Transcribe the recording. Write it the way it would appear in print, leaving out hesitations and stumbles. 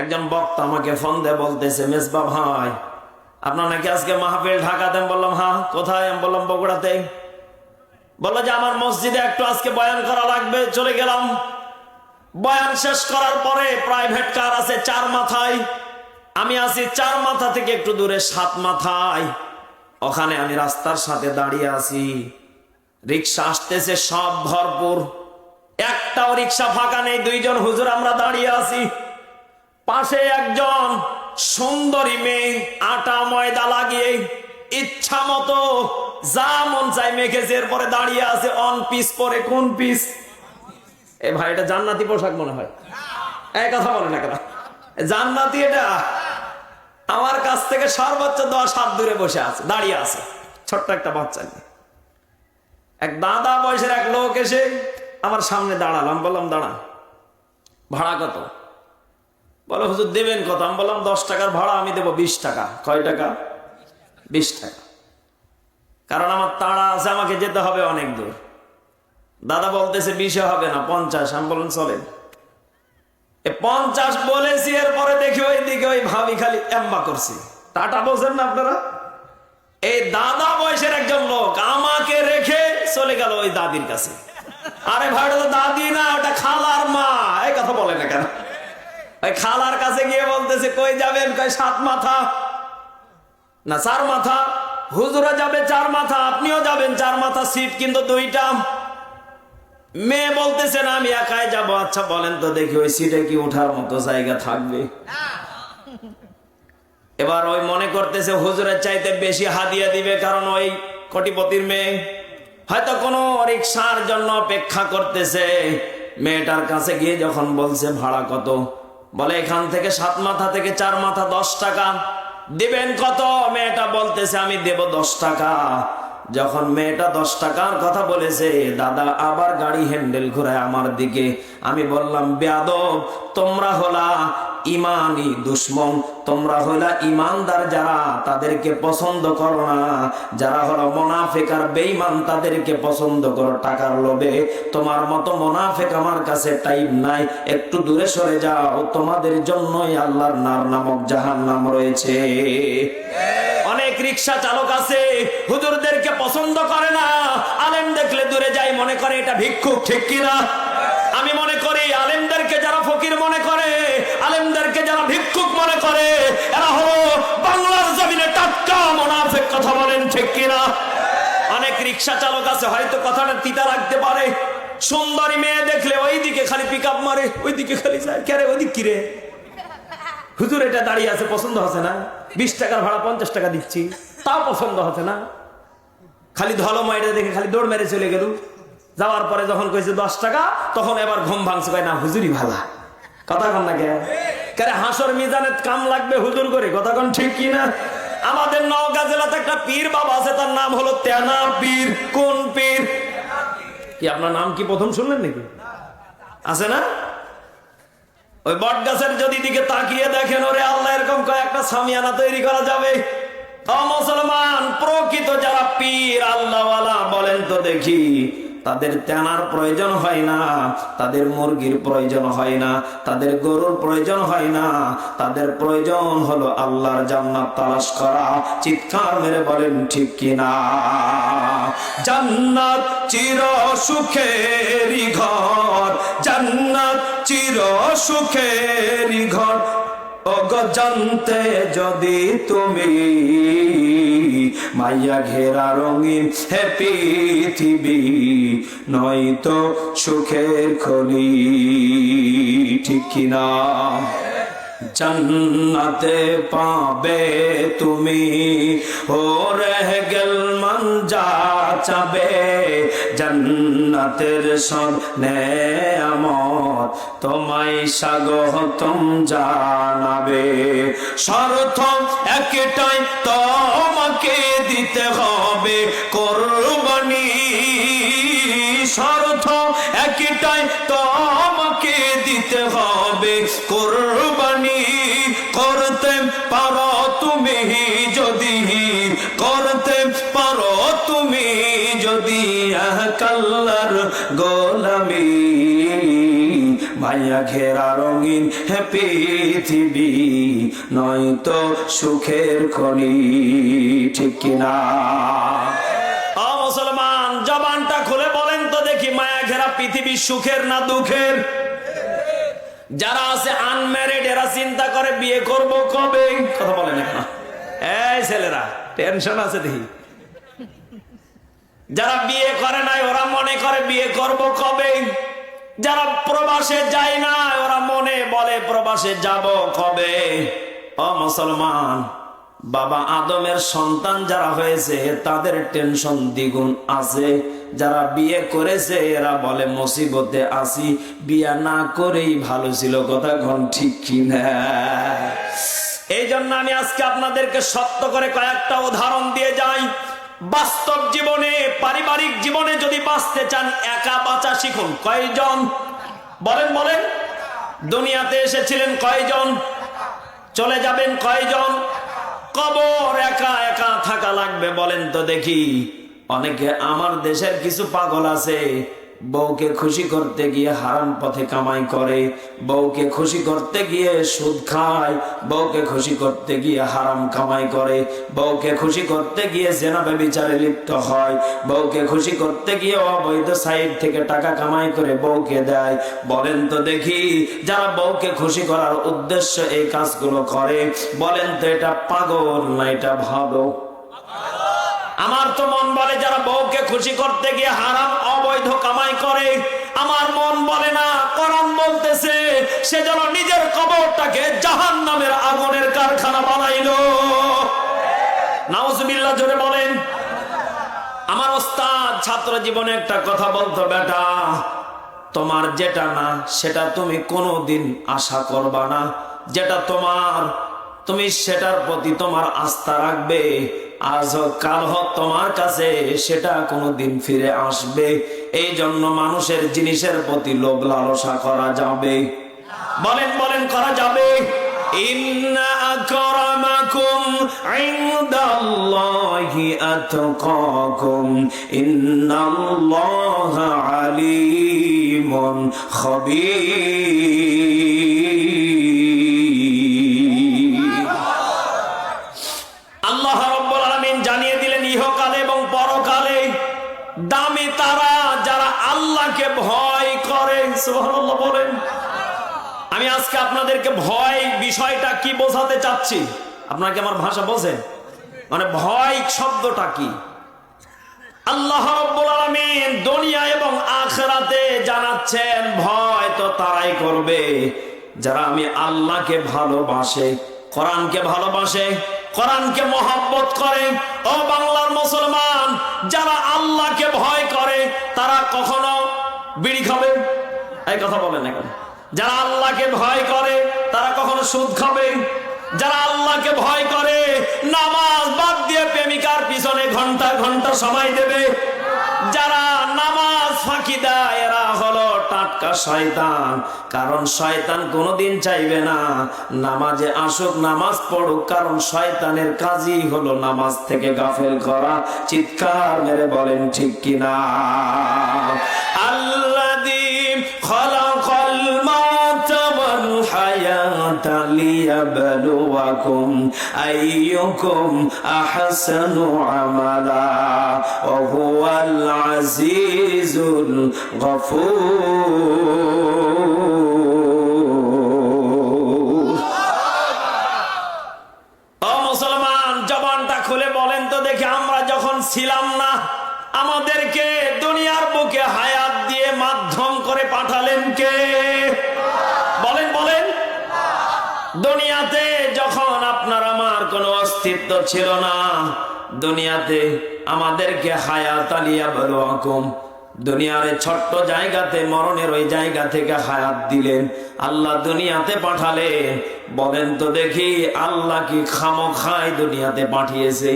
একজন বক্তা আমাকে ফোন দিয়ে বলতেছে, মেজবা ভাই আপনার নাকি আজকে মাহফিল ঢাকাতে? আমি বললাম হ্যাঁ। কোথায়? আমি বললাম বগুড়াতে। বললো যে আমার মসজিদে একটু আজকে বয়ান করা লাগবে। চলে গেলাম। বয়ান শেষ করার পরে প্রাইভেট কার আছে 4 মাথায়, আমি আছি 4 মাথা থেকে একটু দূরে 7 মাথায়। ওখানে আমি রাস্তার সাথে দাঁড়িয়ে আছি, রিক্সা আসতেছে সব ভরপুর, একটাও রিক্সা ফাঁকা নেই। 2 জন হুজুর আমরা দাঁড়িয়ে আছি। পাশে একজন সুন্দরী মেয়ে আটা ময়দা লাগিয়ে ইচ্ছা মতো যা মন চাই মেখেছে, এরপরে দাঁড়িয়ে আছে অন পিস পরে। কোন পিস? এ ভাই এটা জান্নাতি পোশাক মনে হয়। এই কথা বলে না কেন? জান্নাতি এটা? আমার কাছ থেকে সর্বোচ্চ 10 হাত দূরে বসে আছে, দাঁড়িয়ে আছে ছোট্ট একটা বাচ্চা নিয়ে। এক দাদা বয়সের এক লোক এসে আমার সামনে দাঁড়ালাম। বললাম দাঁড়া, ভাড়া কত? বলো হুজুর দেবেন কত? আমি বললাম 10 টাকার ভাড়া আমি দেবো 20 টাকা। কয় টাকা? 20 টাকা। কারণ আমার তাড়া আছে, আমাকে যেতে হবে অনেক দূর। দাদা বলতেছে 20 হবে না, 50। আমি বললাম চলেন। 50 বলেছি, এরপরে দেখি ওই দিকে ওই ভাবি খালি এম্বা করছি। টাটা বলছেন না আপনারা? এই দাদা বয়সের একজন লোক আমাকে রেখে চলে গেল ওই দাদির কাছে। আরে ভাই ওটা তো দাদি না, ওটা খালার মা। এই কথা বলে না কেন? ওই খালার কাছে গিয়ে বলতেছে কই যাবেন? কই 7 মাথা না 4 মাথা। হুজুরা যাবে 4 মাথা, আপনিও যাবেন 4 মাথা, সিট কিন্তু 2টা। মেয়ে বলতেছে না আমি একাই যাব। আচ্ছা বলেন তো দেখি ওই সিটে কি ওঠার মতো জায়গা থাকবে? এবার ওই মনে করতেছে হুজুরের চাইতে বেশি হাদিয়া দিবে, কারণ ওই কোটিপতির মেয়ে হয়তো কোনো রিক্সার জন্য অপেক্ষা করতেছে। মেয়েটার কাছে গিয়ে যখন বলছে ভাড়া কত, বলে এখান থেকে 7 মাথা থেকে 4 মাথা 10 টাকা। দিবেন কত? মেয়েটা বলতেছে আমি দেব 10 টাকা। যখন মেয়েটা 10 টাকার কথা বলেছে, দাদা আবার গাড়ি হ্যান্ডেল ঘুরায় আমার দিকে। আমি বললাম বেয়াদব, তোমরা হলা ইমানি দুশ্মন, তোমরা হলা ইমানদার যারা তাদেরকে পছন্দ করো না, যারা হলো মুনাফিক আর বেঈমান তাদেরকে পছন্দ করো টাকার লোভে। তোমার মতো মুনাফিক আমার কাছে টাইম নাই, একটু দূরে সরে যাও, তোমাদের জন্যই আল্লাহর নার নামক জাহান্নাম রয়েছে। অনেক রিক্সা চালক আছে হুজুরদেরকে পছন্দ করে না, আলেম দেখলে দূরে যায়, মনে করে এটা ভিক্ষুক। ঠিক কিনা? আমি মনে করি আলেমদেরকে যারা ফকির মনে করে, আলেমদেরকে যারা ভিক্ষুক মনে করে, এরা হলো বাংলার জমিনে টাটকা মুনাফিক। কথা বলেন ঠিক কিনা? অনেক রিক্সা চালক আছে, হয়তো কথাটা তিতা লাগতে পারে, সুন্দরী মেয়ে দেখলে ওইদিকে খালি পিক আপ মারে, ওইদিকে খালি যায়। কে রে ওইদিক কি রে? হুজুর এটা দাঁড়িয়ে আছে, পছন্দ হচ্ছে না। 20 টাকার ভাড়া 50 টাকা দিচ্ছি, তাও পছন্দ হচ্ছে না। খালি ধলো মাইটা দেখে খালি দৌড় মেরে চলে গেল। যাওয়ার পরে যখন কইছে 10 টাকা, তখন এবার ঘুম ভাঙছে, কয় না হুজুরই ভালা। কথা কন না কে? হাসর মিজানে কাম লাগবে হুজুর করে। কথা কন ঠিক কিনা? আমাদের নওগাঁ জেলাতে একটা পীর বাবা আছে, তার নাম হলো তেনা পীর। কোন পীর? কি আপনার নাম কি প্রথম শুনলেন নাকি? আছে না? ওই বট গাছের যদি দিকে তাকিয়ে দেখেন, ওরে আল্লাহ, এরকম কয়েকটা সামিয়ানা তৈরি করা যাবে। মুসলমান প্রকৃত যারা পীর আল্লাহওয়ালা, বলেন তো দেখি, তাদের তেনার প্রয়োজন হয় না, তাদের মুরগির প্রয়োজন হয় না, তাদের গরুর প্রয়োজন হয় না, তাদের প্রয়োজন হলো আল্লাহর জান্নাত তালাশ করা। চিৎকার মেরে বলেন ঠিক কিনা? জান্নাত চির সুখেরই ঘর, জান্নাত চির সুখেরই ঘর। ওগো জানতে যদি তুমি, মাইয়া ঘেরা রঙিন হে পৃথিবী, নয়তো সুখের খনি। ঠিক কিনা? জান্নাতে পাবে তুমি ও রহে গেল মন যা চাবে, জান্নাতের সব নেয়ামত তোমায় স্বাগতম জানাবে। শর্ত একটাই, তোমাকে দিতে হবে কুরবানি। শর্ত একটাই, তোমাকে দিতে হবে কুরবানি। করতে পারো তুমি যদি, করতে পারো তুমি যদি আল্লাহর গোলামি, মায়া ঘেরা রঙিন পৃথিবী নয়তো সুখের খনি, ঠিক কিনা? ও মুসলমান, জবানটা খুলে বলেন তো দেখি, মায়া ঘেরা পৃথিবী সুখের না দুঃখের? যারা আছে আনম্যারিড এরা চিন্তা করে বিয়ে করব কবে, কথা বলেন এখন। এই ছেলেরা টেনশন আছে দেখি। যারা বিয়ে করে নাই ওরা মনে করে বিয়ে করব কবে। যারা প্রবাসে যায় না ওরা মনে বলে প্রবাসে যাব কবে। ও মুসলমান, বাবা আদমের সন্তান যারা হয়েছে তাদের টেনশন দ্বিগুণ আছে। যারা বিয়ে করেছে এরা বলে মুসিবতে আসি, বিয়ে না করেই ভালো ছিল, কথা কোন ঠিক কিনা? এই জন্য আমি আজকে আপনাদেরকে সত্য করে কয়েকটা উদাহরণ দিয়ে যাই। বাস্তব জীবনে, পারিবারিক জীবনে যদি বাঁচতে চান একা বাঁচা শিখুন। কয়জন বলেন বলেন? দুনিয়াতে এসেছিলেন কয়জন? চলে যাবেন কয়জন? কবর একা একা থাকা লাগবে, বলেন তো দেখি। অনেকে আমার দেশের কিছু পাগল আছে, বউকে খুশি করতে গিয়ে হারাম পথে কামাই করে, বউকে খুশি করতে গিয়ে সুদ খায়, বউকে খুশি করতে গিয়ে হারাম কামাই করে, বউকে খুশি করতে গিয়ে জেনা ব্যভিচারে লিপ্ত হয়, বউকে খুশি করতে গিয়ে অবৈধ সাইড থেকে টাকা কামাই করে বউকে দেয়। বলেন তো দেখি, যারা বউকে খুশি করার উদ্দেশ্য এই কাজগুলো করে, বলেন তো এটা পাগল না এটা ভালো? আমার তো মন বলে যারা বউকে খুশি করতে গিয়ে হারাম অবৈধ কামাই করে, আমার মন বলে না, কোরআন বলতেছে সে যেন নিজের কবরটাকে জাহান্নামের আগুনের কারখানা বানাইলো। নাউজুবিল্লাহ, জোরে বলেন। আমার ওস্তাদ ছাত্র জীবনে একটা কথা বলতো, বেটা তোমার যেটা না সেটা তুমি কোনোদিন আশা করবা না, যেটা তোমার তুমি সেটার প্রতি তোমার আস্থা রাখবে, আজ হোক কাল হোক তোমার কাছে সেটা কোনোদিন ফিরে আসবে। এই জন্য মানুষের জিনিসের প্রতি লোভ লালসা করা যাবে? বলেন বলেন, করা যাবে? ইন্না আকরামাকুম ইনদাল্লাহি আতকাকুম ইন্নাল্লাহা আলিমুন খাবীর। আল্লাহ রাব্বুল আলামিন জানিয়ে দিলেন ইহকালে এবং পরকালে দামি তারা যারা আল্লাহকে ভয় করে। সুবহানাল্লাহ বলেন। আমি আজকে আপনাদেরকে ভয় বিষয়টা কি বোঝাতে চাচ্ছি, আপনারা কি আমার ভাষা বোঝেন? মানে ভয় শব্দটা কি? আল্লাহ রাব্বুল আলামিন দুনিয়া এবং আখিরাতে জানাচ্ছেন ভয় তো তারাই করবে যারা আমি আল্লাহকে ভালোবাসে, কোরআনকে ভালোবাসে, কোরআনকে মহব্বত করে। ও বাংলার মুসলমান, যারা আল্লাহকে ভয় করে তারা কখনো বিড়ি খাবে? এই কথা বলেন এখন। যারা আল্লাহকে ভয় করে তারা কখনো সুদ খাবে? যারা আল্লাহকে ভয় করে নামাজ বাদ দিয়ে প্রেমিকার পিছনে ঘন্টা ঘন্টা সময় দেবে? যারা নামাজ ফাঁকি দেয় এরা হলো টাটকা শয়তান। কারণ শয়তান কোনোদিন চাইবে না নামাজে আসুক, নামাজ পড়ুক, কারণ শয়তানের কাজই হলো নামাজ থেকে গাফেল করা। চিৎকার মেরে বলেন ঠিক কিনা? আল্লাযী খালাকাল মাউতা ওয়াল হায়াতা লিয়াবলুয়াকুম আইয়ুকুম আহসানু আমালা ওয়া হুয়াল আজিজুল গফুর। ও মুসলমান, জবানটা খুলে বলেন তো দেখি, আমরা যখন ছিলাম না আমাদেরকে দুনিয়ার বুকে হায়াত দিয়ে মাধ্যম করে পাঠালেন কে? বলেন বলেন। দুনিয়াতে যখন আপনার আমার কোনো অস্তিত্ব ছিল না, দুনিয়াতে আমাদেরকে হায়াত আলিয়া বলুয়াকুম, দুনিয়ার ছোট্ট জায়গাতে মরণের ওই জায়গা থেকে হায়াত দিলেন, আল্লাহ দুনিয়াতে পাঠালেন। বলেন তো দেখি, আল্লাহ কি খামোখায় দুনিয়াতে পাঠিয়েছে?